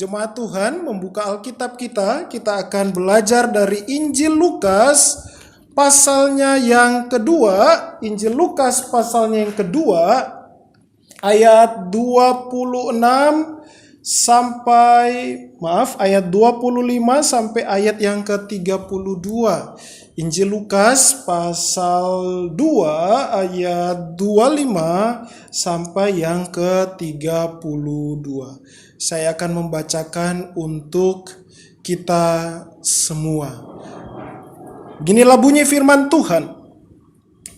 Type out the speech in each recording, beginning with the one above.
jemaat Tuhan membuka Alkitab kita akan belajar dari Injil Lukas pasalnya yang kedua, Injil Lukas pasalnya yang kedua, ayat 25 sampai ayat yang ke-32. Injil Lukas pasal 2 ayat 25 sampai yang ke-32. Saya akan membacakan untuk kita semua. Beginilah bunyi firman Tuhan.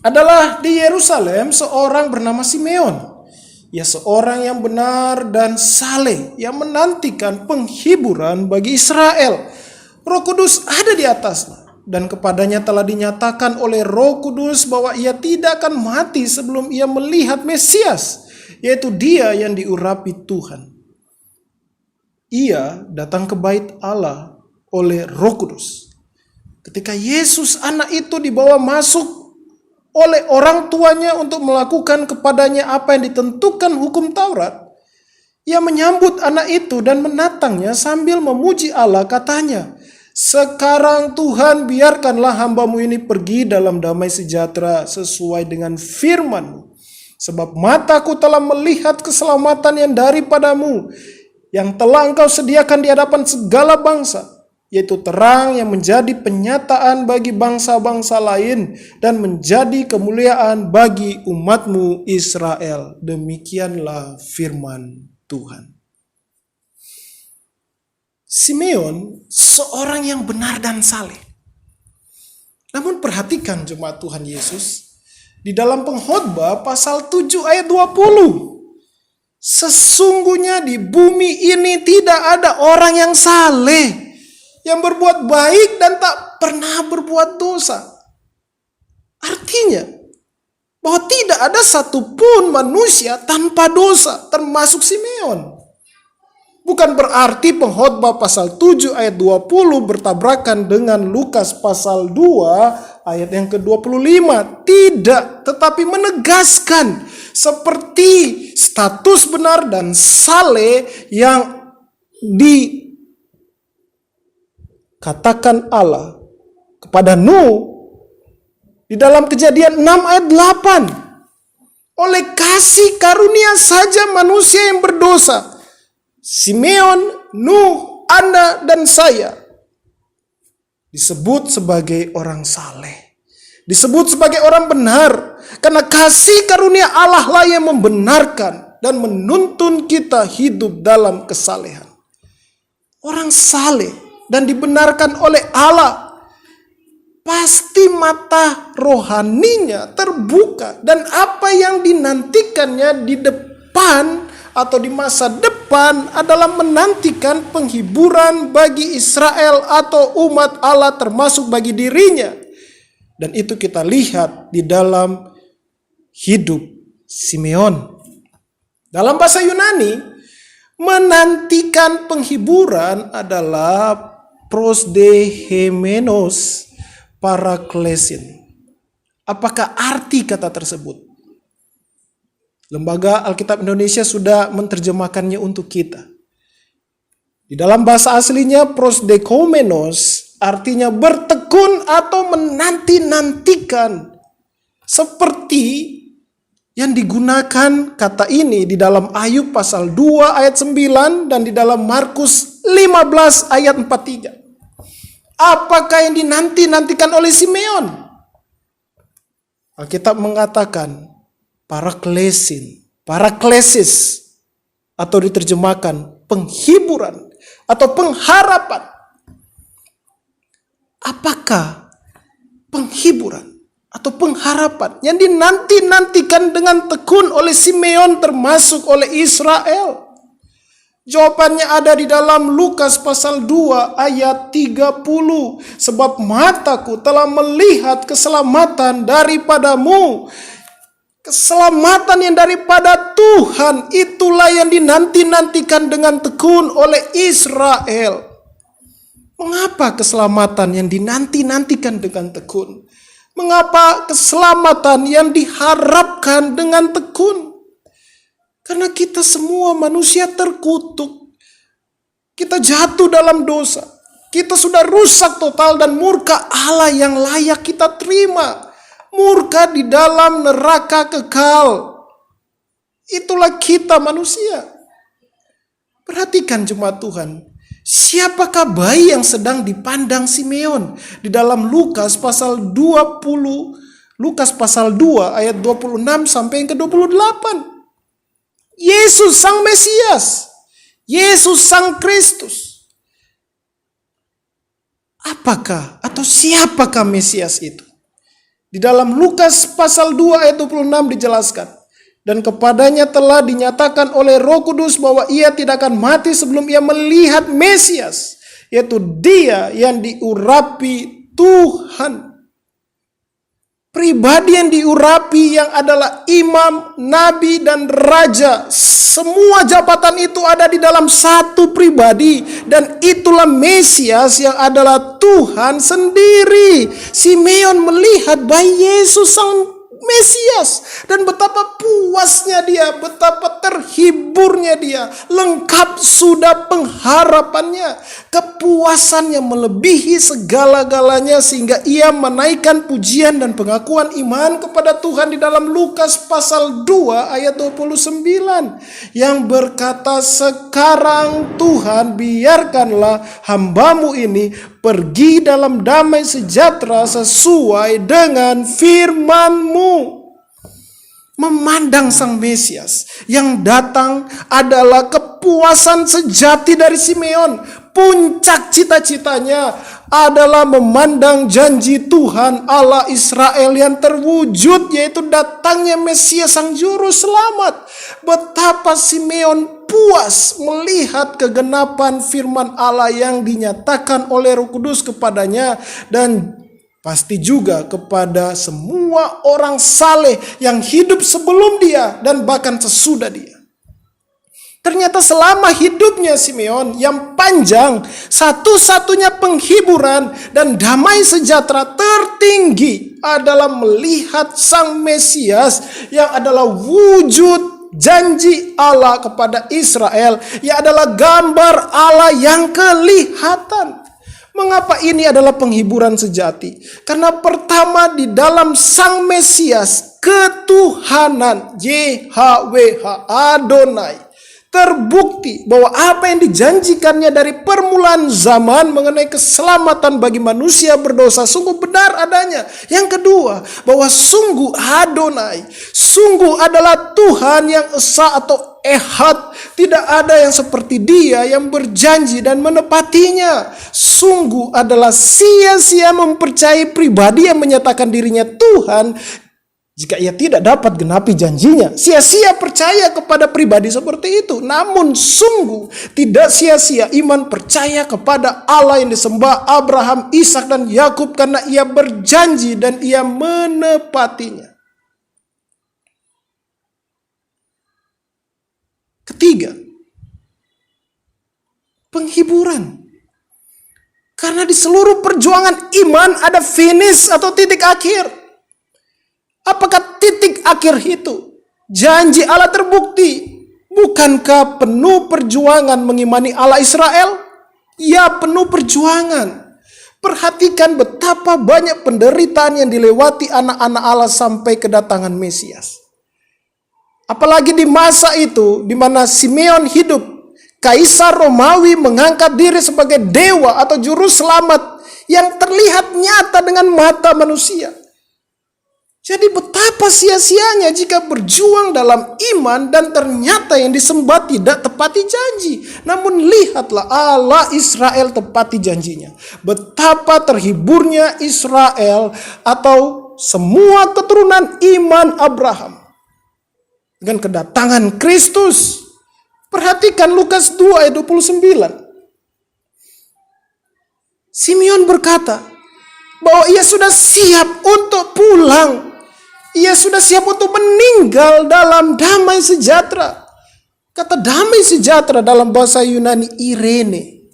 Adalah di Yerusalem seorang bernama Simeon. Ia seorang yang benar dan saleh, yang menantikan penghiburan bagi Israel. Roh Kudus ada di atasnya, dan kepadanya telah dinyatakan oleh Roh Kudus bahwa ia tidak akan mati sebelum ia melihat Mesias, yaitu Dia yang diurapi Tuhan. Ia datang ke bait Allah oleh Roh Kudus. Ketika Yesus anak itu dibawa masuk oleh orang tuanya untuk melakukan kepadanya apa yang ditentukan hukum Taurat, ia menyambut anak itu dan menatangnya sambil memuji Allah, katanya, "Sekarang Tuhan, biarkanlah hamba-Mu ini pergi dalam damai sejahtera sesuai dengan firman-Mu. Sebab mataku telah melihat keselamatan yang daripada-Mu, yang telah Engkau sediakan di hadapan segala bangsa, yaitu terang yang menjadi penyataan bagi bangsa-bangsa lain dan menjadi kemuliaan bagi umat-Mu Israel." Demikianlah firman Tuhan. Simeon seorang yang benar dan saleh. Namun perhatikan jemaat Tuhan Yesus, di dalam Pengkhotbah pasal 7 ayat 20. Sesungguhnya di bumi ini tidak ada orang yang saleh, yang berbuat baik dan tak pernah berbuat dosa. Artinya bahwa tidak ada satupun manusia tanpa dosa, termasuk Simeon. Bukan berarti Pengkhotbah pasal 7 ayat 20 bertabrakan dengan Lukas pasal 2 ayat yang ke-25. Tidak, tetapi menegaskan seperti status benar dan saleh yang dikatakan Allah kepada Nuh di dalam Kejadian 6 ayat 8. Oleh kasih karunia saja manusia yang berdosa, Simeon, Nuh, Anda, dan saya disebut sebagai orang saleh, disebut sebagai orang benar, karena kasih karunia Allah lah yang membenarkan dan menuntun kita hidup dalam kesalehan. Orang saleh dan dibenarkan oleh Allah, pasti mata rohaninya terbuka, dan apa yang dinantikannya di depan atau di masa depan adalah menantikan penghiburan bagi Israel atau umat Allah, termasuk bagi dirinya. Dan itu kita lihat di dalam hidup Simeon. Dalam bahasa Yunani, menantikan penghiburan adalah prosdehemenos paraklesin. Apakah arti kata tersebut? Lembaga Alkitab Indonesia sudah menerjemahkannya untuk kita. Di dalam bahasa aslinya prosdekomenos artinya bertekun atau menanti-nantikan. Seperti yang digunakan kata ini di dalam Ayub pasal 2 ayat 9 dan di dalam Markus 15 ayat 43. Apakah yang dinanti-nantikan oleh Simeon? Alkitab mengatakan paraklesis, atau diterjemahkan penghiburan atau pengharapan. Apakah penghiburan atau pengharapan yang dinanti-nantikan dengan tekun oleh Simeon, termasuk oleh Israel? Jawabannya ada di dalam Lukas pasal 2 ayat 30. Sebab mataku telah melihat keselamatan daripada-Mu. Keselamatan yang daripada Tuhan, itulah yang dinanti-nantikan dengan tekun oleh Israel. Mengapa keselamatan yang dinanti-nantikan dengan tekun? Mengapa keselamatan yang diharapkan dengan tekun? Karena kita semua manusia terkutuk. Kita jatuh dalam dosa. Kita sudah rusak total dan murka Allah yang layak kita terima. Murka di dalam neraka kekal. Itulah kita manusia. Perhatikan jemaat Tuhan. Siapakah bayi yang sedang dipandang Simeon? Di dalam Lukas pasal 20, Lukas pasal 2 ayat 26 sampai yang ke-28. Yesus sang Mesias. Yesus sang Kristus. Apakah atau siapakah Mesias itu? Di dalam Lukas pasal 2 ayat 26 dijelaskan. Dan kepadanya telah dinyatakan oleh Roh Kudus bahwa ia tidak akan mati sebelum ia melihat Mesias. Yaitu dia yang diurapi Tuhan. Pribadi yang diurapi yang adalah imam, nabi, dan raja. Semua jabatan itu ada di dalam satu pribadi. Dan itulah Mesias yang adalah Tuhan sendiri. Simeon melihat bayi Yesus sang Mesias. Dan betapa puasnya dia, betapa terhiburnya dia. Lengkap sudah pengharapannya. Kepuasannya melebihi segala-galanya sehingga ia menaikkan pujian dan pengakuan iman kepada Tuhan di dalam Lukas pasal 2 ayat 29. Yang berkata, sekarang Tuhan biarkanlah hambamu ini pergi dalam damai sejahtera sesuai dengan firman-Mu. Memandang sang Mesias yang datang adalah kepuasan sejati dari Simeon. Puncak cita-citanya adalah memandang janji Tuhan Allah Israel yang terwujud, yaitu datangnya Mesias sang juru selamat. Betapa Simeon puas melihat kegenapan firman Allah yang dinyatakan oleh Roh Kudus kepadanya, dan pasti juga kepada semua orang saleh yang hidup sebelum dia dan bahkan sesudah dia. Ternyata selama hidupnya Simeon yang panjang, satu-satunya penghiburan dan damai sejahtera tertinggi adalah melihat sang Mesias yang adalah wujud janji Allah kepada Israel, yang adalah gambar Allah yang kelihatan. Mengapa ini adalah penghiburan sejati? Karena pertama, di dalam sang Mesias ketuhanan YHWH Adonai terbukti bahwa apa yang dijanjikannya dari permulaan zaman mengenai keselamatan bagi manusia berdosa sungguh benar adanya. Yang kedua, bahwa sungguh Adonai, sungguh adalah Tuhan yang esa atau Ehad. Tidak ada yang seperti dia yang berjanji dan menepatinya. Sungguh adalah sia-sia mempercayai pribadi yang menyatakan dirinya Tuhan jika ia tidak dapat genapi janjinya. Sia-sia percaya kepada pribadi seperti itu. Namun sungguh tidak sia-sia iman percaya kepada Allah yang disembah Abraham, Ishak, dan Yakub, karena ia berjanji dan ia menepatinya. Ketiga, penghiburan. Karena di seluruh perjuangan iman ada finish atau titik akhir. Apakah titik akhir itu? Janji Allah terbukti. Bukankah penuh perjuangan mengimani Allah Israel? Ya, penuh perjuangan. Perhatikan betapa banyak penderitaan yang dilewati anak-anak Allah sampai kedatangan Mesias. Apalagi di masa itu, di mana Simeon hidup, Kaisar Romawi mengangkat diri sebagai dewa atau juru selamat yang terlihat nyata dengan mata manusia. Jadi betapa sia-sianya jika berjuang dalam iman dan ternyata yang disembah tidak tepati janji. Namun lihatlah, Allah Israel tepati janjinya. Betapa terhiburnya Israel atau semua keturunan iman Abraham dengan kedatangan Kristus. Perhatikan Lukas 2 ayat 29. Simeon berkata bahwa ia sudah siap untuk pulang. Ia sudah siap untuk meninggal dalam damai sejahtera. Kata damai sejahtera dalam bahasa Yunani Irene.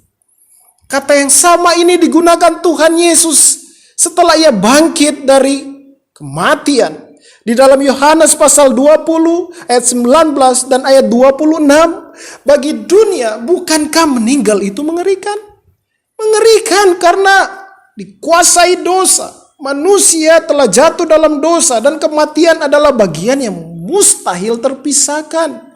Kata yang sama ini digunakan Tuhan Yesus setelah ia bangkit dari kematian. Di dalam Yohanes pasal 20 ayat 19 dan ayat 26, bagi dunia bukankah meninggal itu mengerikan? Mengerikan karena dikuasai dosa. Manusia telah jatuh dalam dosa dan kematian adalah bagian yang mustahil terpisahkan.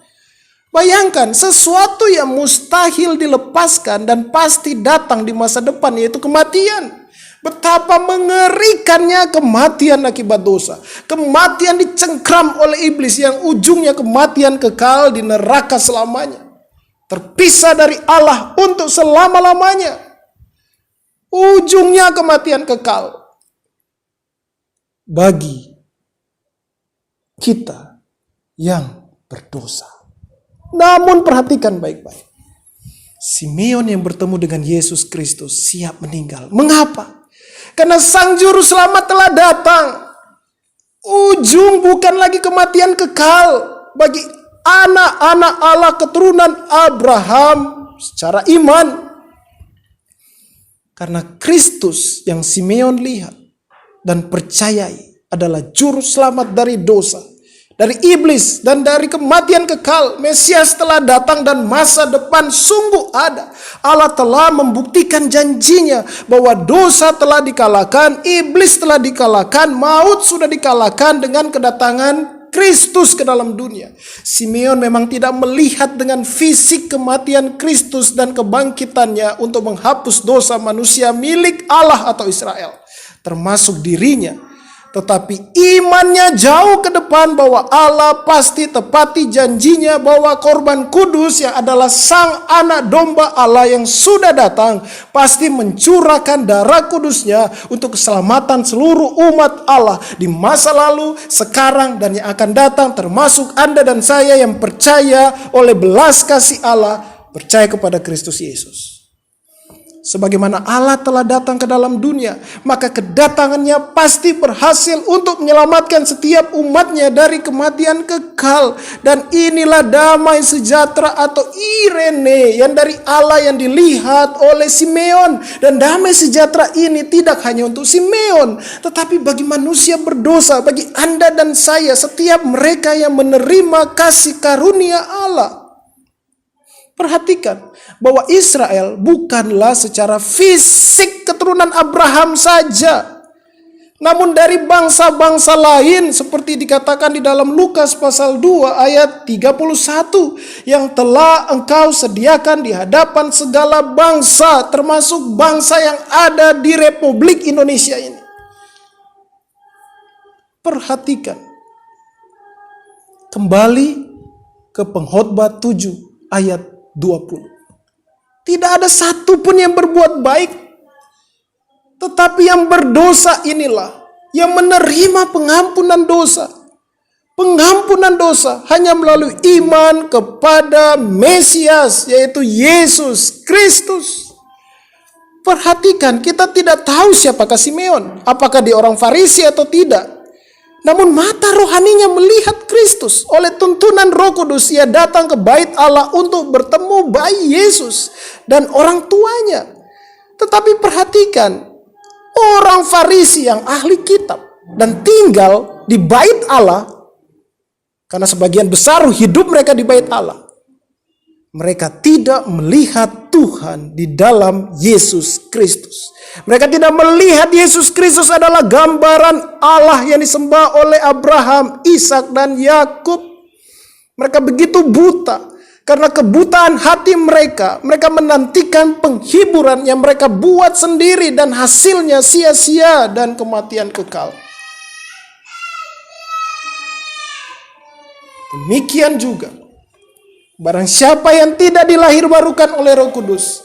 Bayangkan sesuatu yang mustahil dilepaskan dan pasti datang di masa depan, yaitu kematian. Betapa mengerikannya kematian akibat dosa. Kematian dicengkram oleh iblis yang ujungnya kematian kekal di neraka selamanya. Terpisah dari Allah untuk selama-lamanya. Ujungnya kematian kekal. Bagi kita yang berdosa. Namun perhatikan baik-baik. Simeon yang bertemu dengan Yesus Kristus siap meninggal. Mengapa? Karena Sang Juru Selamat telah datang. Ujung bukan lagi kematian kekal bagi anak-anak Allah keturunan Abraham secara iman. Karena Kristus yang Simeon lihat dan percayai adalah Juru Selamat dari dosa, dari iblis, dan dari kematian kekal. Mesias telah datang dan masa depan sungguh ada. Allah telah membuktikan janjinya bahwa dosa telah dikalahkan, iblis telah dikalahkan, maut sudah dikalahkan dengan kedatangan Kristus ke dalam dunia. Simeon memang tidak melihat dengan fisik kematian Kristus dan kebangkitannya untuk menghapus dosa manusia milik Allah atau Israel, termasuk dirinya. Tetapi imannya jauh ke depan bahwa Allah pasti tepati janjinya bahwa korban kudus yang adalah sang anak domba Allah yang sudah datang pasti mencurahkan darah kudusnya untuk keselamatan seluruh umat Allah di masa lalu, sekarang, dan yang akan datang, termasuk Anda dan saya yang percaya oleh belas kasih Allah, percaya kepada Kristus Yesus. Sebagaimana Allah telah datang ke dalam dunia, maka kedatangannya pasti berhasil untuk menyelamatkan setiap umatnya dari kematian kekal. Dan inilah damai sejahtera atau Irene yang dari Allah yang dilihat oleh Simeon. Dan damai sejahtera ini tidak hanya untuk Simeon, tetapi bagi manusia berdosa, bagi Anda dan saya, setiap mereka yang menerima kasih karunia Allah. Perhatikan bahwa Israel bukanlah secara fisik keturunan Abraham saja, namun dari bangsa-bangsa lain seperti dikatakan di dalam Lukas pasal 2 ayat 31, yang telah engkau sediakan di hadapan segala bangsa, termasuk bangsa yang ada di Republik Indonesia ini. Perhatikan kembali ke Pengkhotbah 7 ayat 20. Tidak ada satupun yang berbuat baik, tetapi yang berdosa inilah yang menerima pengampunan dosa. Pengampunan dosa hanya melalui iman kepada Mesias, yaitu Yesus Kristus. Perhatikan, kita tidak tahu siapakah Simeon, apakah dia orang Farisi atau tidak. Namun mata rohaninya melihat Kristus. Oleh tuntunan Roh Kudus, ia datang ke bait Allah untuk bertemu bayi Yesus dan orang tuanya. Tetapi perhatikan, orang Farisi yang ahli kitab dan tinggal di bait Allah, karena sebagian besar hidup mereka di bait Allah, mereka tidak melihat Tuhan di dalam Yesus Kristus. Mereka tidak melihat Yesus Kristus adalah gambaran Allah yang disembah oleh Abraham, Ishak, dan Yakub. Mereka begitu buta karena kebutaan hati mereka. Mereka menantikan penghiburan yang mereka buat sendiri dan hasilnya sia-sia dan kematian kekal. Demikian juga barang siapa yang tidak dilahirbarukan oleh Roh Kudus,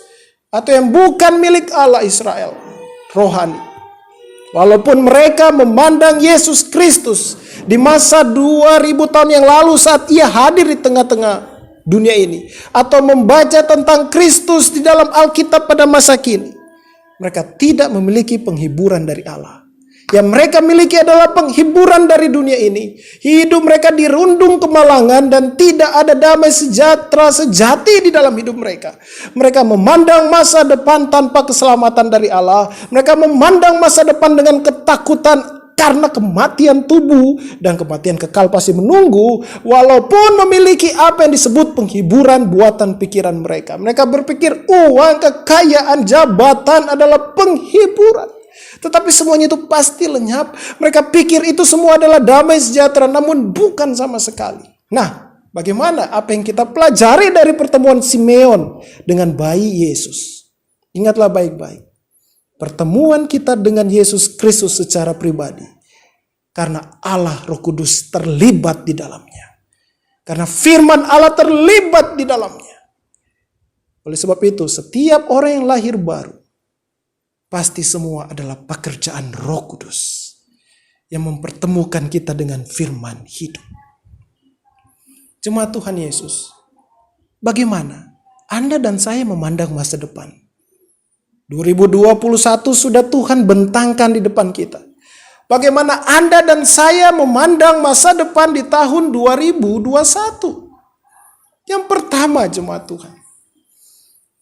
atau yang bukan milik Allah Israel, rohani, walaupun mereka memandang Yesus Kristus di masa 2000 tahun yang lalu saat ia hadir di tengah-tengah dunia ini, atau membaca tentang Kristus di dalam Alkitab pada masa kini, mereka tidak memiliki penghiburan dari Allah. Yang mereka miliki adalah penghiburan dari dunia ini. Hidup mereka dirundung kemalangan dan tidak ada damai sejahtera sejati di dalam hidup mereka. Mereka memandang masa depan tanpa keselamatan dari Allah. Mereka memandang masa depan dengan ketakutan karena kematian tubuh dan kematian kekal pasti menunggu, walaupun memiliki apa yang disebut penghiburan buatan pikiran mereka. Mereka berpikir uang, kekayaan, jabatan adalah penghiburan. Tetapi semuanya itu pasti lenyap. Mereka pikir itu semua adalah damai sejahtera, namun bukan sama sekali. Nah, bagaimana apa yang kita pelajari dari pertemuan Simeon dengan bayi Yesus? Ingatlah baik-baik. Pertemuan kita dengan Yesus Kristus secara pribadi. Karena Allah Roh Kudus terlibat di dalamnya. Karena firman Allah terlibat di dalamnya. Oleh sebab itu, setiap orang yang lahir baru, pasti semua adalah pekerjaan Roh Kudus yang mempertemukan kita dengan firman hidup. Jemaat Tuhan Yesus, bagaimana Anda dan saya memandang masa depan? 2021 sudah Tuhan bentangkan di depan kita. Bagaimana Anda dan saya memandang masa depan di tahun 2021? Yang pertama, jemaat Tuhan,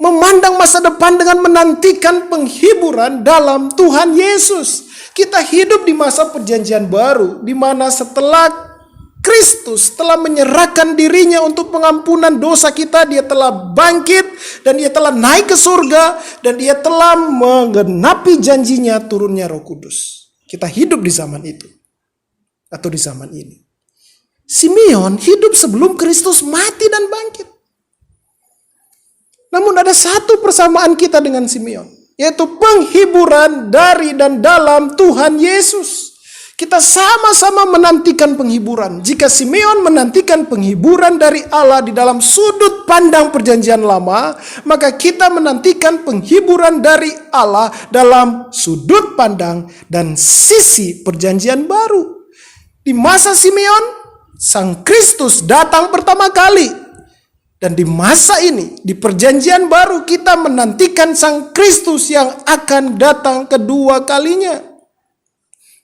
memandang masa depan dengan menantikan penghiburan dalam Tuhan Yesus. Kita hidup di masa perjanjian baru, di mana setelah Kristus telah menyerahkan dirinya untuk pengampunan dosa kita, dia telah bangkit dan dia telah naik ke surga dan dia telah menggenapi janjinya turunnya Roh Kudus. Kita hidup di zaman itu atau di zaman ini. Simeon hidup sebelum Kristus mati dan bangkit. Namun ada satu persamaan kita dengan Simeon, yaitu penghiburan dari dan dalam Tuhan Yesus. Kita sama-sama menantikan penghiburan. Jika Simeon menantikan penghiburan dari Allah di dalam sudut pandang perjanjian lama, maka kita menantikan penghiburan dari Allah dalam sudut pandang dan sisi perjanjian baru. Di masa Simeon, Sang Kristus datang pertama kali. Dan di masa ini, di perjanjian baru, kita menantikan Sang Kristus yang akan datang kedua kalinya.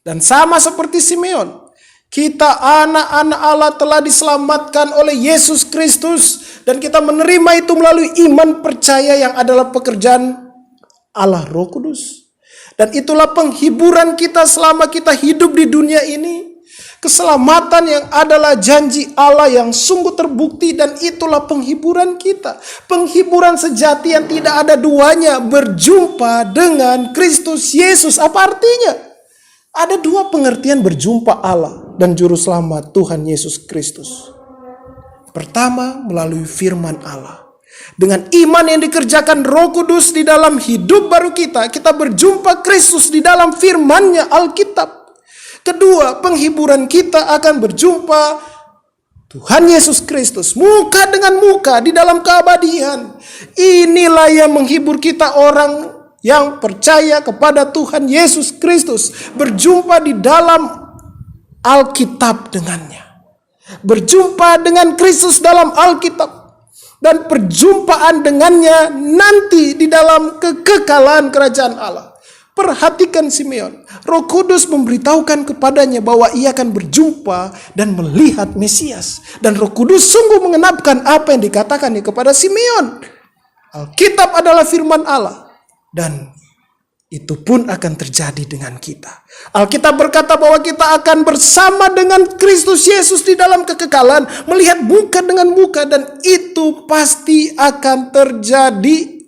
Dan sama seperti Simeon, kita anak-anak Allah telah diselamatkan oleh Yesus Kristus. Dan kita menerima itu melalui iman percaya yang adalah pekerjaan Allah Roh Kudus. Dan itulah penghiburan kita selama kita hidup di dunia ini. Keselamatan yang adalah janji Allah yang sungguh terbukti, dan itulah penghiburan kita. Penghiburan sejati yang tidak ada duanya, berjumpa dengan Kristus Yesus. Apa artinya? Ada dua pengertian berjumpa Allah dan Juru Selamat Tuhan Yesus Kristus. Pertama, melalui firman Allah. Dengan iman yang dikerjakan Roh Kudus di dalam hidup baru kita, kita berjumpa Kristus di dalam firman-Nya, Alkitab. Kedua, penghiburan kita akan berjumpa Tuhan Yesus Kristus muka dengan muka di dalam keabadian. Inilah yang menghibur kita, orang yang percaya kepada Tuhan Yesus Kristus, berjumpa di dalam Alkitab dengannya. Berjumpa dengan Kristus dalam Alkitab. Dan perjumpaan dengannya nanti di dalam kekekalan kerajaan Allah. Perhatikan Simeon. Roh Kudus memberitahukan kepadanya bahwa ia akan berjumpa dan melihat Mesias. Dan Roh Kudus sungguh mengenapkan apa yang dikatakannya kepada Simeon. Alkitab adalah firman Allah. Dan itu pun akan terjadi dengan kita. Alkitab berkata bahwa kita akan bersama dengan Kristus Yesus di dalam kekekalan. Melihat muka dengan muka. Dan itu pasti akan terjadi.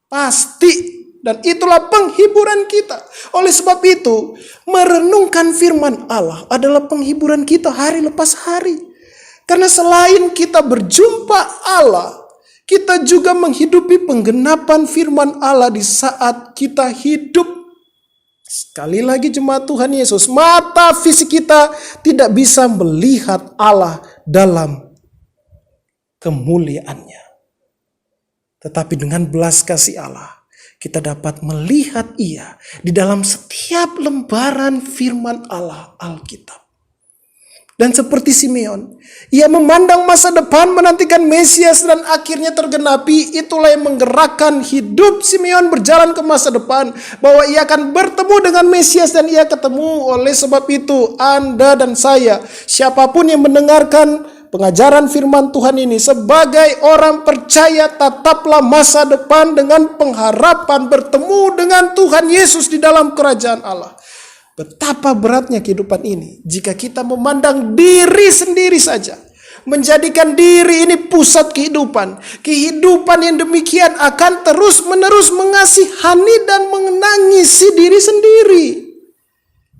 Pasti. Dan itulah penghiburan kita. Oleh sebab itu, merenungkan firman Allah adalah penghiburan kita hari lepas hari. Karena selain kita berjumpa Allah, kita juga menghidupi penggenapan firman Allah di saat kita hidup. Sekali lagi jemaat Tuhan Yesus, mata fisik kita tidak bisa melihat Allah dalam kemuliaannya. Tetapi dengan belas kasih Allah, kita dapat melihat Ia di dalam setiap lembaran firman Allah, Alkitab. Dan seperti Simeon, ia memandang masa depan, menantikan Mesias, dan akhirnya tergenapi. Itulah yang menggerakkan hidup Simeon berjalan ke masa depan, bahwa ia akan bertemu dengan Mesias dan ia ketemu. Oleh sebab itu, Anda dan saya, siapapun yang mendengarkan pengajaran firman Tuhan ini, sebagai orang percaya, tataplah masa depan dengan pengharapan bertemu dengan Tuhan Yesus di dalam kerajaan Allah. Betapa beratnya kehidupan ini jika kita memandang diri sendiri saja. Menjadikan diri ini pusat kehidupan. Kehidupan yang demikian akan terus-menerus mengasihani dan menangisi diri sendiri.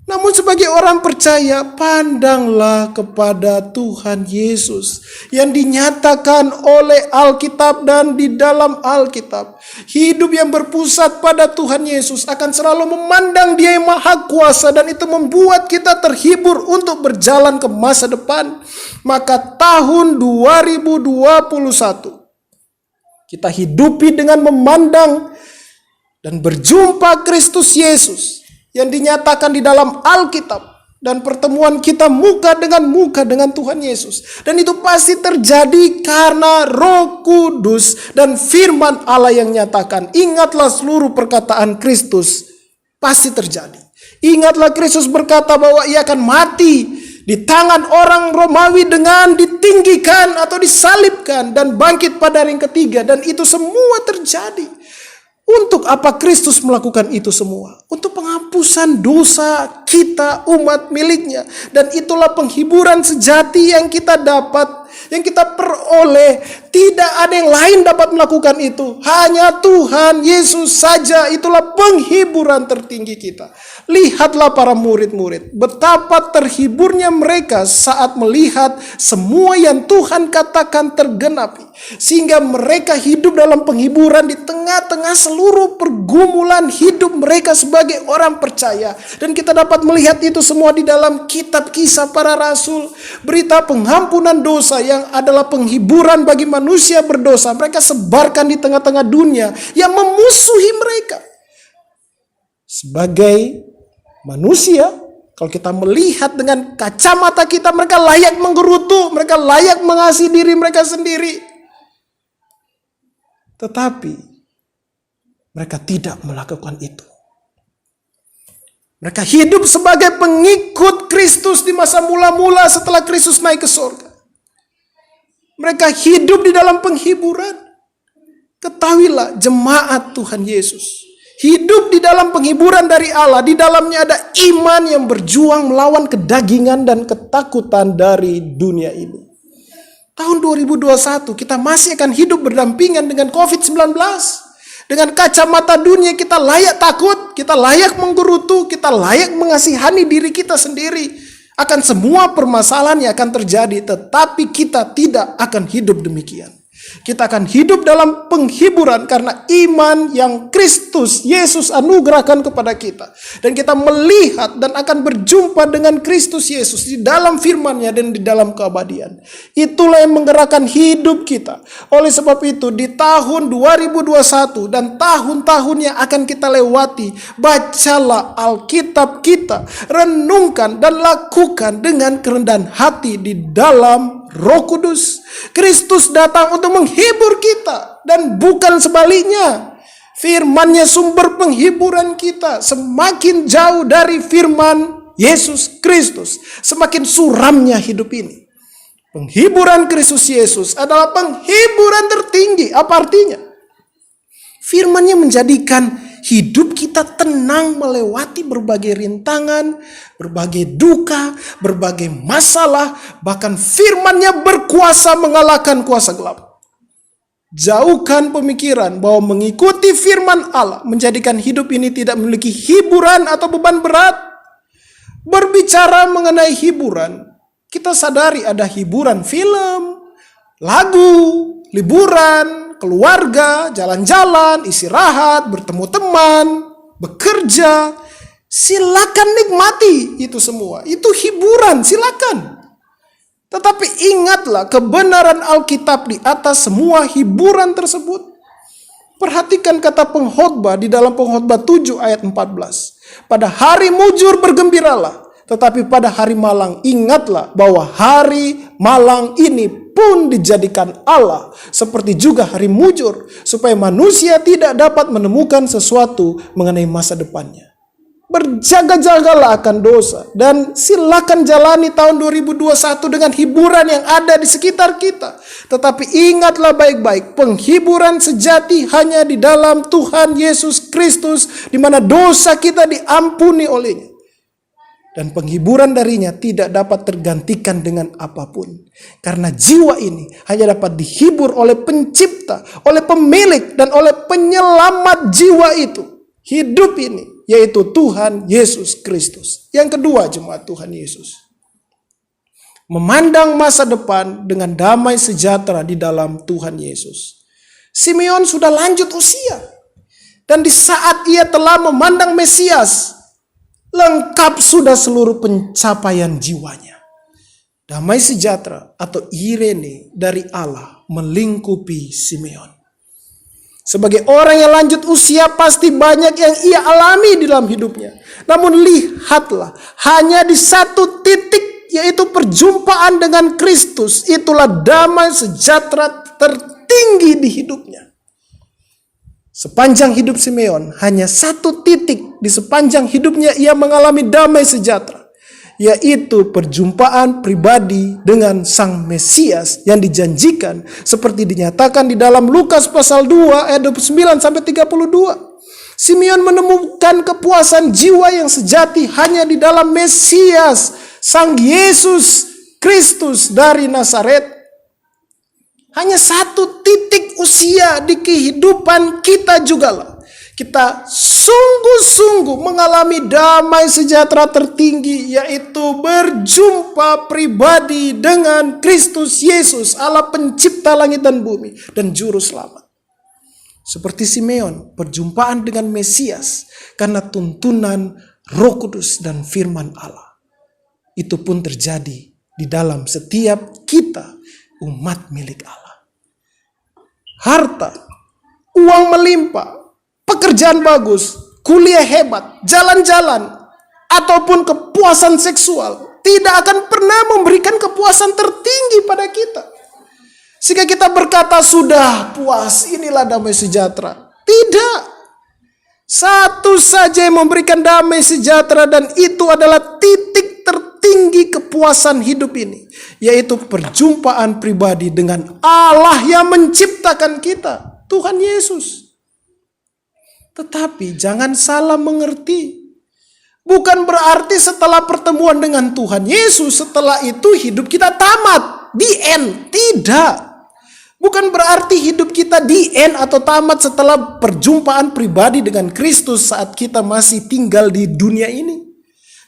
Namun sebagai orang percaya, pandanglah kepada Tuhan Yesus yang dinyatakan oleh Alkitab dan di dalam Alkitab. Hidup yang berpusat pada Tuhan Yesus akan selalu memandang Dia yang Maha Kuasa, dan itu membuat kita terhibur untuk berjalan ke masa depan. Maka tahun 2021 kita hidupi dengan memandang dan berjumpa Kristus Yesus yang dinyatakan di dalam Alkitab, dan pertemuan kita muka dengan Tuhan Yesus. Dan itu pasti terjadi karena Roh Kudus dan firman Allah yang nyatakan. Ingatlah seluruh perkataan Kristus pasti terjadi. Ingatlah Kristus berkata bahwa Ia akan mati di tangan orang Romawi dengan ditinggikan atau disalibkan dan bangkit pada hari yang ketiga. Dan itu semua terjadi. Untuk apa Kristus melakukan itu semua? Untuk penghapusan dosa kita, umat miliknya. Dan itulah penghiburan sejati yang kita dapat, yang kita peroleh. Tidak ada yang lain dapat melakukan itu. Hanya Tuhan Yesus saja. Itulah penghiburan tertinggi kita. Lihatlah para murid-murid, betapa terhiburnya mereka saat melihat semua yang Tuhan katakan tergenapi. Sehingga mereka hidup dalam penghiburan di tengah-tengah seluruh pergumulan hidup mereka sebagai orang percaya. Dan kita dapat melihat itu semua di dalam kitab Kisah Para Rasul. Berita pengampunan dosa yang adalah penghiburan bagi manusia berdosa, mereka sebarkan di tengah-tengah dunia yang memusuhi mereka. Sebagai manusia, kalau kita melihat dengan kacamata kita, mereka layak menggerutu, mereka layak mengasihi diri mereka sendiri. Tetapi mereka tidak melakukan itu. Mereka hidup sebagai pengikut Kristus di masa mula-mula setelah Kristus naik ke surga. Mereka hidup di dalam penghiburan. Ketahuilah jemaat Tuhan Yesus, hidup di dalam penghiburan dari Allah. Di dalamnya ada iman yang berjuang melawan kedagingan dan ketakutan dari dunia ini. Tahun 2021 kita masih akan hidup berdampingan dengan COVID-19. Dengan kacamata dunia kita layak takut, kita layak menggerutu, kita layak mengasihani diri kita sendiri akan semua permasalahan yang akan terjadi. Tetapi kita tidak akan hidup demikian. Kita akan hidup dalam penghiburan karena iman yang Kristus Yesus anugerahkan kepada kita. Dan kita melihat dan akan berjumpa dengan Kristus Yesus di dalam firman-Nya dan di dalam keabadian. Itulah yang menggerakkan hidup kita. Oleh sebab itu di tahun 2021 dan tahun-tahun yang akan kita lewati, bacalah Alkitab kita, renungkan dan lakukan dengan kerendahan hati di dalam Roh Kudus. Kristus datang untuk menghibur kita dan bukan sebaliknya. Firman-Nya sumber penghiburan kita. Semakin jauh dari firman Yesus Kristus, semakin suramnya hidup ini. Penghiburan Kristus Yesus adalah penghiburan tertinggi. Apa artinya? Firman-Nya menjadikan hidup kita tenang melewati berbagai rintangan, berbagai duka, berbagai masalah. Bahkan firman-Nya berkuasa mengalahkan kuasa gelap. Jauhkan pemikiran bahwa mengikuti firman Allah menjadikan hidup ini tidak memiliki hiburan atau beban berat. Berbicara mengenai hiburan, kita sadari ada hiburan film, lagu, liburan, keluarga, jalan-jalan, istirahat, bertemu teman, bekerja. Silakan nikmati itu semua. Itu hiburan, silakan. Tetapi ingatlah kebenaran Alkitab di atas semua hiburan tersebut. Perhatikan kata pengkhotbah di dalam pengkhotbah 7 ayat 14. Pada hari mujur bergembiralah, tetapi pada hari malang ingatlah bahwa hari malang ini pun dijadikan Allah seperti juga hari mujur, supaya manusia tidak dapat menemukan sesuatu mengenai masa depannya. Berjaga-jagalah akan dosa dan silakan jalani tahun 2021 dengan hiburan yang ada di sekitar kita. Tetapi ingatlah baik-baik, penghiburan sejati hanya di dalam Tuhan Yesus Kristus, di mana dosa kita diampuni oleh-Nya. Dan penghiburan darinya tidak dapat tergantikan dengan apapun. Karena jiwa ini hanya dapat dihibur oleh pencipta, oleh pemilik, dan oleh penyelamat jiwa itu. Hidup ini, yaitu Tuhan Yesus Kristus. Yang kedua, jemaat Tuhan Yesus, memandang masa depan dengan damai sejahtera di dalam Tuhan Yesus. Simeon sudah lanjut usia. Dan di saat ia telah memandang Mesias, lengkap sudah seluruh pencapaian jiwanya. Damai sejahtera atau Irene dari Allah melingkupi Simeon. Sebagai orang yang lanjut usia, pasti banyak yang ia alami di dalam hidupnya. Namun lihatlah, hanya di satu titik, yaitu perjumpaan dengan Kristus, itulah damai sejahtera tertinggi di hidupnya. Sepanjang hidup Simeon, hanya satu titik di sepanjang hidupnya ia mengalami damai sejahtera, yaitu perjumpaan pribadi dengan Sang Mesias yang dijanjikan seperti dinyatakan di dalam Lukas pasal 2 ayat 29 sampai 32. Simeon menemukan kepuasan jiwa yang sejati hanya di dalam Mesias, Sang Yesus Kristus dari Nazaret. Hanya satu titik usia di kehidupan kita juga lah. Kita sungguh-sungguh mengalami damai sejahtera tertinggi, yaitu berjumpa pribadi dengan Kristus Yesus, Allah pencipta langit dan bumi dan juru selamat. Seperti Simeon, perjumpaan dengan Mesias karena tuntunan Roh Kudus dan firman Allah. Itu pun terjadi di dalam setiap kita, umat milik Allah. Harta, uang melimpah, pekerjaan bagus, kuliah hebat, jalan-jalan, ataupun kepuasan seksual tidak akan pernah memberikan kepuasan tertinggi pada kita. Sehingga kita berkata sudah puas, inilah damai sejahtera. Tidak. Satu saja yang memberikan damai sejahtera, dan itu adalah titik tertinggi kepuasan hidup ini, yaitu perjumpaan pribadi dengan Allah yang menciptakan kita, Tuhan Yesus. Tetapi jangan salah mengerti. Bukan berarti setelah pertemuan dengan Tuhan Yesus, setelah itu hidup kita tamat, the end. Tidak. Bukan berarti hidup kita the end atau tamat setelah perjumpaan pribadi dengan Kristus saat kita masih tinggal di dunia ini.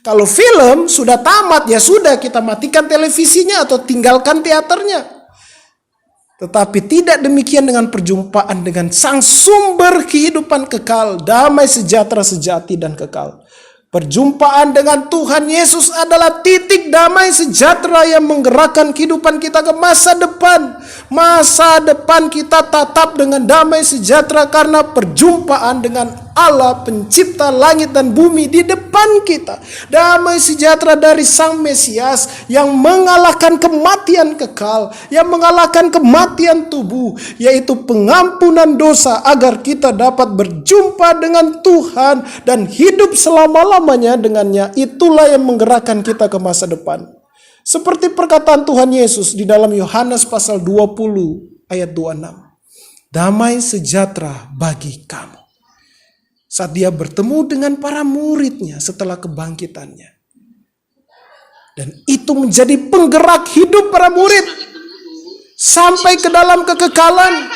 Kalau film sudah tamat, ya sudah, kita matikan televisinya atau tinggalkan teaternya. Tetapi tidak demikian dengan perjumpaan dengan Sang Sumber kehidupan kekal, damai sejahtera sejati dan kekal. Perjumpaan dengan Tuhan Yesus adalah titik damai sejahtera yang menggerakkan kehidupan kita ke masa depan. Masa depan kita tatap dengan damai sejahtera karena perjumpaan dengan Allah pencipta langit dan bumi di depan kita. Damai sejahtera dari Sang Mesias yang mengalahkan kematian kekal, yang mengalahkan kematian tubuh, yaitu pengampunan dosa agar kita dapat berjumpa dengan Tuhan dan hidup selama-lamanya dengannya. Itulah yang menggerakkan kita ke masa depan. Seperti perkataan Tuhan Yesus di dalam Yohanes pasal 20 ayat 26. Damai sejahtera bagi kamu. Saat dia bertemu dengan para muridnya setelah kebangkitannya. Dan itu menjadi penggerak hidup para murid. Sampai ke dalam kekekalan.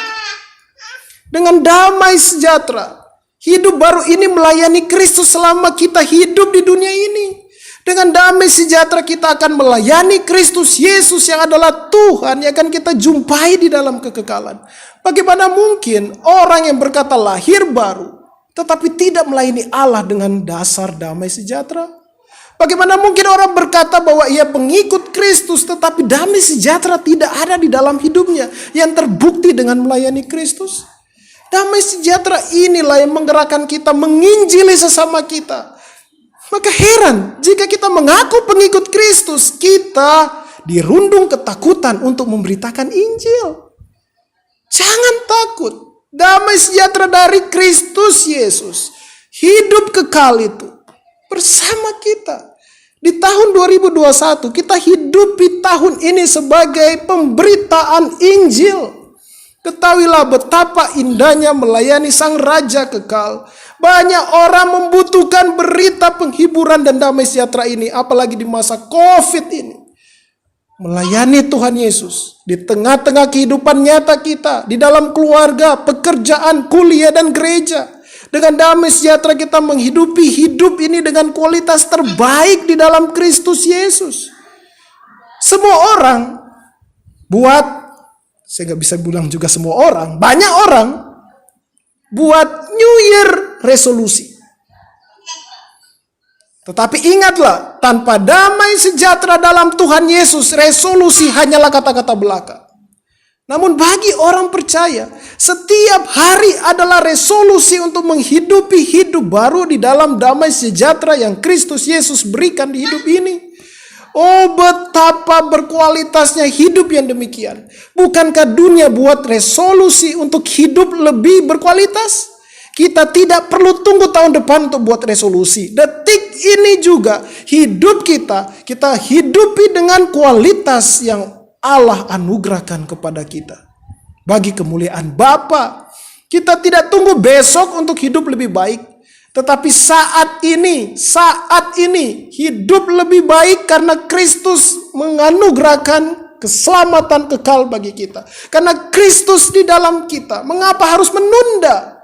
Dengan damai sejahtera. Hidup baru ini melayani Kristus selama kita hidup di dunia ini. Dengan damai sejahtera kita akan melayani Kristus Yesus yang adalah Tuhan yang akan kita jumpai di dalam kekekalan. Bagaimana mungkin orang yang berkata lahir baru tetapi tidak melayani Allah dengan dasar damai sejahtera? Bagaimana mungkin orang berkata bahwa ia pengikut Kristus tetapi damai sejahtera tidak ada di dalam hidupnya yang terbukti dengan melayani Kristus? Damai sejahtera inilah yang menggerakkan kita menginjili sesama kita. Maka heran jika kita mengaku pengikut Kristus, kita dirundung ketakutan untuk memberitakan Injil. Jangan takut. Damai sejahtera dari Kristus Yesus, hidup kekal itu bersama kita. Di tahun 2021 kita hidupi tahun ini sebagai pemberitaan Injil. Ketahuilah betapa indahnya melayani Sang Raja kekal, Banyak orang membutuhkan berita penghiburan dan damai sejahtera ini, apalagi di masa COVID ini. Melayani Tuhan Yesus di tengah-tengah kehidupan nyata kita, di dalam keluarga, pekerjaan, kuliah, dan gereja. Dengan damai sejahtera kita menghidupi hidup ini dengan kualitas terbaik di dalam Kristus Yesus. Semua orang saya nggak bisa bilang juga semua orang, banyak orang buat New Year resolusi. Tetapi ingatlah, tanpa damai sejahtera dalam Tuhan Yesus, resolusi hanyalah kata-kata belaka. Namun bagi orang percaya, setiap hari adalah resolusi untuk menghidupi hidup baru di dalam damai sejahtera yang Kristus Yesus berikan di hidup ini. Oh, betapa berkualitasnya hidup yang demikian. Bukankah dunia buat resolusi untuk hidup lebih berkualitas? Kita tidak perlu tunggu tahun depan untuk buat resolusi. Detik ini juga hidup kita hidupi dengan kualitas yang Allah anugerahkan kepada kita. Bagi kemuliaan Bapa, kita tidak tunggu besok untuk hidup lebih baik. Tetapi saat ini hidup lebih baik karena Kristus menganugerahkan keselamatan kekal bagi kita. Karena Kristus di dalam kita. Mengapa harus menunda?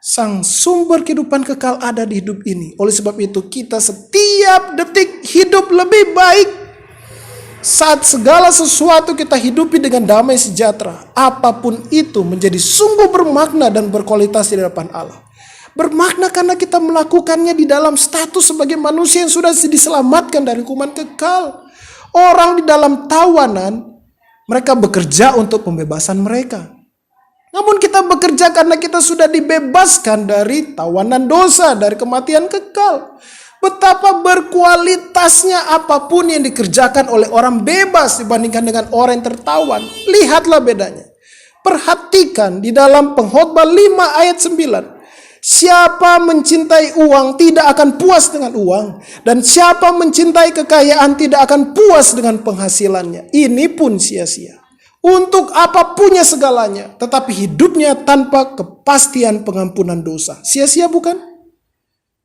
Sang sumber kehidupan kekal ada di hidup ini. Oleh sebab itu kita setiap detik hidup lebih baik. Saat segala sesuatu kita hidupi dengan damai sejahtera, apapun itu menjadi sungguh bermakna dan berkualitas di hadapan Allah. Bermakna karena kita melakukannya di dalam status sebagai manusia yang sudah diselamatkan dari hukuman kekal. Orang di dalam tawanan, mereka bekerja untuk pembebasan mereka. Namun kita bekerja karena kita sudah dibebaskan dari tawanan dosa, dari kematian kekal. Betapa berkualitasnya apapun yang dikerjakan oleh orang bebas dibandingkan dengan orang yang tertawan. Lihatlah bedanya. Perhatikan di dalam Pengkhotbah 5 ayat 9. Siapa mencintai uang tidak akan puas dengan uang. Dan siapa mencintai kekayaan tidak akan puas dengan penghasilannya. Ini pun sia-sia. Untuk apa punya segalanya, tetapi hidupnya tanpa kepastian pengampunan dosa. Sia-sia bukan?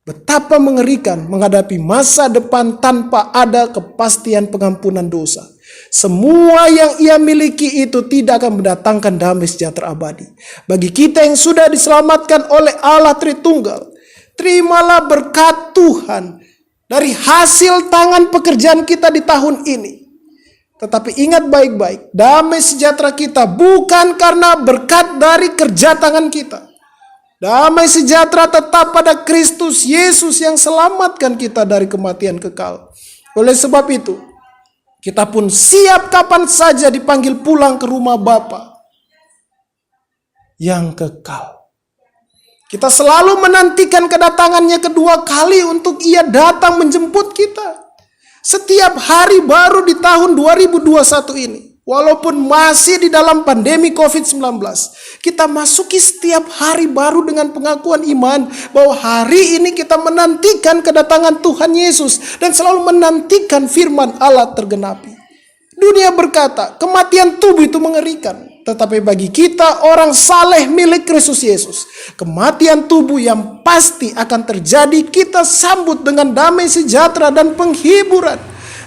Betapa mengerikan menghadapi masa depan tanpa ada kepastian pengampunan dosa. Semua yang ia miliki itu tidak akan mendatangkan damai sejahtera abadi. Bagi kita yang sudah diselamatkan oleh Allah Tritunggal, terimalah berkat Tuhan dari hasil tangan pekerjaan kita di tahun ini. Tetapi ingat baik-baik, damai sejahtera kita bukan karena berkat dari kerja tangan kita. Damai sejahtera tetap pada Kristus Yesus yang selamatkan kita dari kematian kekal. Oleh sebab itu, kita pun siap kapan saja dipanggil pulang ke rumah Bapa yang kekal. Kita selalu menantikan kedatangannya kedua kali untuk ia datang menjemput kita. Setiap hari baru di tahun 2021 ini, walaupun masih di dalam pandemi COVID-19, kita masuki setiap hari baru dengan pengakuan iman bahwa hari ini kita menantikan kedatangan Tuhan Yesus dan selalu menantikan firman Allah tergenapi. Dunia berkata, kematian tubuh itu mengerikan. Tetapi bagi kita orang saleh milik Kristus Yesus, kematian tubuh yang pasti akan terjadi kita sambut dengan damai sejahtera dan penghiburan.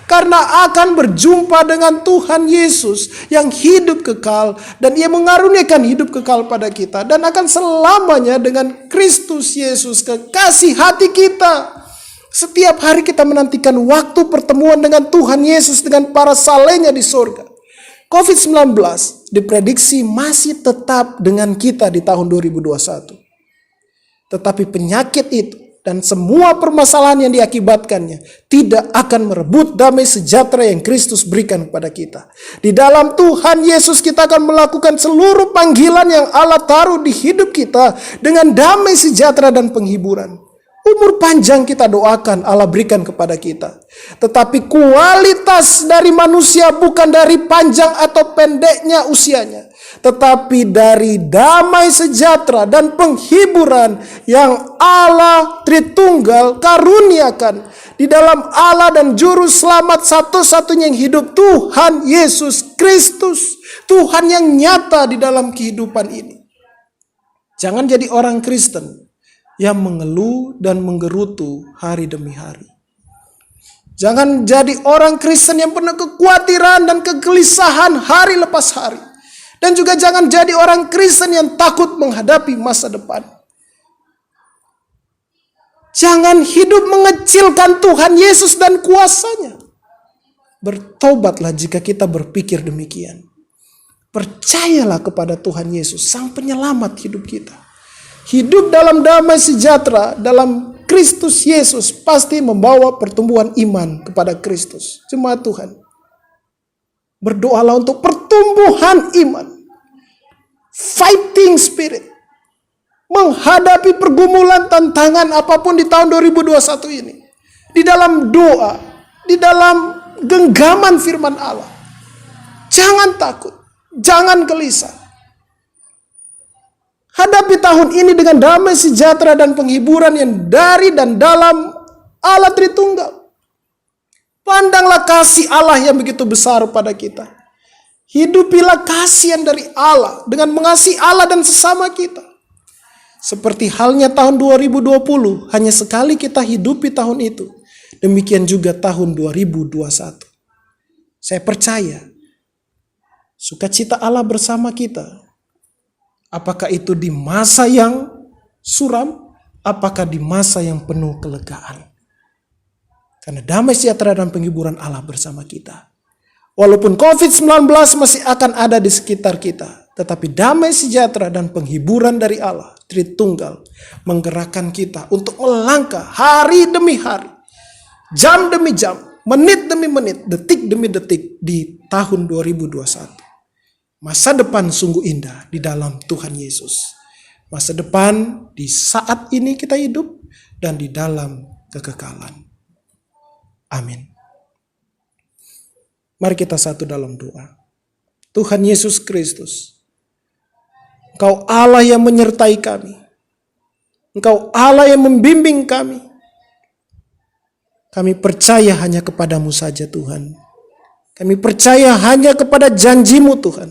Karena akan berjumpa dengan Tuhan Yesus yang hidup kekal. Dan ia mengaruniakan hidup kekal pada kita. Dan akan selamanya dengan Kristus Yesus kekasih hati kita. Setiap hari kita menantikan waktu pertemuan dengan Tuhan Yesus dengan para salehnya di surga. COVID-19 diprediksi masih tetap dengan kita di tahun 2021. Tetapi penyakit itu dan semua permasalahan yang diakibatkannya tidak akan merebut damai sejahtera yang Kristus berikan kepada kita. Di dalam Tuhan Yesus kita akan melakukan seluruh panggilan yang Allah taruh di hidup kita dengan damai sejahtera dan penghiburan. Umur panjang kita doakan Allah berikan kepada kita. Tetapi kualitas dari manusia bukan dari panjang atau pendeknya usianya. Tetapi dari damai sejahtera dan penghiburan yang Allah Tritunggal karuniakan. Di dalam Allah dan Juru Selamat satu-satunya yang hidup, Tuhan Yesus Kristus. Tuhan yang nyata di dalam kehidupan ini. Jangan jadi orang Kristen yang mengeluh dan menggerutu hari demi hari. Jangan jadi orang Kristen yang penuh kekhawatiran dan kegelisahan hari lepas hari. Dan juga jangan jadi orang Kristen yang takut menghadapi masa depan. Jangan hidup mengecilkan Tuhan Yesus dan kuasa-Nya. Bertobatlah jika kita berpikir demikian. Percayalah kepada Tuhan Yesus, Sang Penyelamat hidup kita. Hidup dalam damai sejahtera dalam Kristus Yesus pasti membawa pertumbuhan iman kepada Kristus. Jemaat Tuhan, berdoalah untuk pertumbuhan iman, fighting spirit, menghadapi pergumulan tantangan apapun di tahun 2021 ini. Di dalam doa, di dalam genggaman firman Allah. Jangan takut, jangan gelisah. Hadapi tahun ini dengan damai sejahtera dan penghiburan yang dari dan dalam Allah Tritunggal. Pandanglah kasih Allah yang begitu besar pada kita. Hidupilah kasih yang dari Allah dengan mengasihi Allah dan sesama kita. Seperti halnya tahun 2020, hanya sekali kita hidupi tahun itu. Demikian juga tahun 2021. Saya percaya sukacita Allah bersama kita. Apakah itu di masa yang suram, apakah di masa yang penuh kelegaan. Karena damai sejahtera dan penghiburan Allah bersama kita. Walaupun COVID-19 masih akan ada di sekitar kita, tetapi damai sejahtera dan penghiburan dari Allah, Tritunggal, menggerakkan kita untuk melangkah hari demi hari, jam demi jam, menit demi menit, detik demi detik di tahun 2021. Masa depan sungguh indah di dalam Tuhan Yesus. Masa depan di saat ini kita hidup dan di dalam kekekalan. Amin. Mari kita satu dalam doa. Tuhan Yesus Kristus, Engkau Allah yang menyertai kami. Engkau Allah yang membimbing kami. Kami percaya hanya kepadamu saja Tuhan. Kami percaya hanya kepada janjimu Tuhan.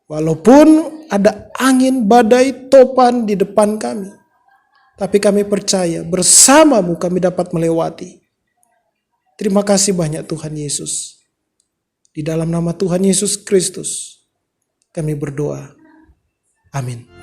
Walaupun ada angin, badai, topan di depan kami. Tapi kami percaya bersamamu kami dapat melewati. Terima kasih banyak Tuhan Yesus. Di dalam nama Tuhan Yesus Kristus kami berdoa. Amin.